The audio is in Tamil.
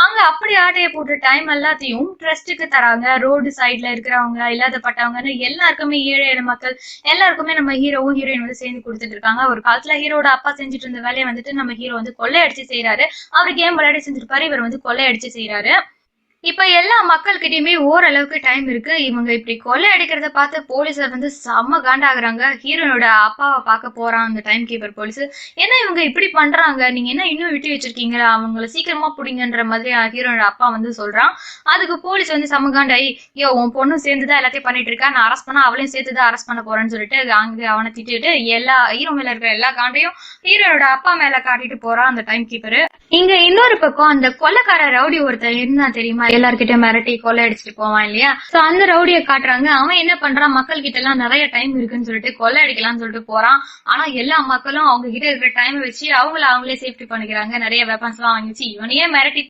அங்க அப்படி ஆட்டைய போட்டு டைம் எல்லாத்தையும் ட்ரஸ்ட்டுக்கு தராங்க. ரோடு சைட்ல இருக்கிறவங்க, இல்லாதப்பட்டவங்கன்னு எல்லாருக்குமே, ஏழை எளிய மக்கள் எல்லாருக்குமே நம்ம ஹீரோவும் ஹீரோயின் வந்து சேர்ந்து கொடுத்துட்டு இருக்காங்க. ஒரு காலத்துல ஹீரோட அப்பா செஞ்சுட்டு இருந்த வேலையை வந்துட்டு நம்ம ஹீரோ வந்து கொள்ளையடிச்சு செய்யறாரு. அவரு கேம் விளையாடி செஞ்சிருப்பாரு, இவர் வந்து கொள்ளையடிச்சு செய்யறாரு. இப்ப எல்லா மக்கள்கிட்டயுமே ஓரளவுக்கு டைம் இருக்கு. இவங்க இப்படி கொள்ளை அடிக்கிறத பார்த்து போலீஸர் வந்து செம்ம காண்டாகுறாங்க. ஹீரோனோட அப்பாவை பார்க்க போறான் அந்த டைம் கீப்பர் போலீஸ். என்ன இவங்க இப்படி பண்றாங்க, நீங்க என்ன இன்னும் விட்டு வச்சிருக்கீங்களா, அவங்கள சீக்கிரமா பிடிங்கன்ற மாதிரி ஹீரோனோட அப்பா வந்து சொல்றான். அதுக்கு போலீஸ் வந்து செம்ம காண்டாயி, யோ உன் பொண்ணும் சேர்ந்துதான் எல்லாத்தையும் பண்ணிட்டு இருக்கா, நான் அரெஸ்ட் பண்ணா அவளையும் சேர்த்துதான் அரெஸ்ட் பண்ண போறேன்னு சொல்லிட்டு அங்க அவனை திட்டிட்டு எல்லா ஹீரோ மேல இருக்கிற எல்லா காண்டையும் ஹீரோனோட அப்பா மேல காட்டிட்டு போறான் அந்த டைம் கீப்பர். இங்க இன்னொரு பக்கம் அந்த கொலைக்கார ரவுடி ஒருத்தர் இருந்தா தெரியுமா, எல்லார்கிட்ட மிரட்டி கொலை அடிச்சுட்டு போவான் இல்லையா, சோ அந்த ரவுடியை காட்டுறாங்க. அவன் என்ன பண்றான், மக்கள் கிட்ட எல்லாம் நிறைய டைம் இருக்குன்னு சொல்லிட்டு கொலை அடிக்கலாம்னு சொல்லிட்டு போறான். ஆனா எல்லா மக்களும் அவங்க கிட்ட இருக்கிற டைம் வச்சு அவங்களே சேஃப்டி பண்ணிக்கிறாங்க. நிறைய வெப்பன்ஸ் எல்லாம் வாங்கி வச்சு இவனையே மிரட்டி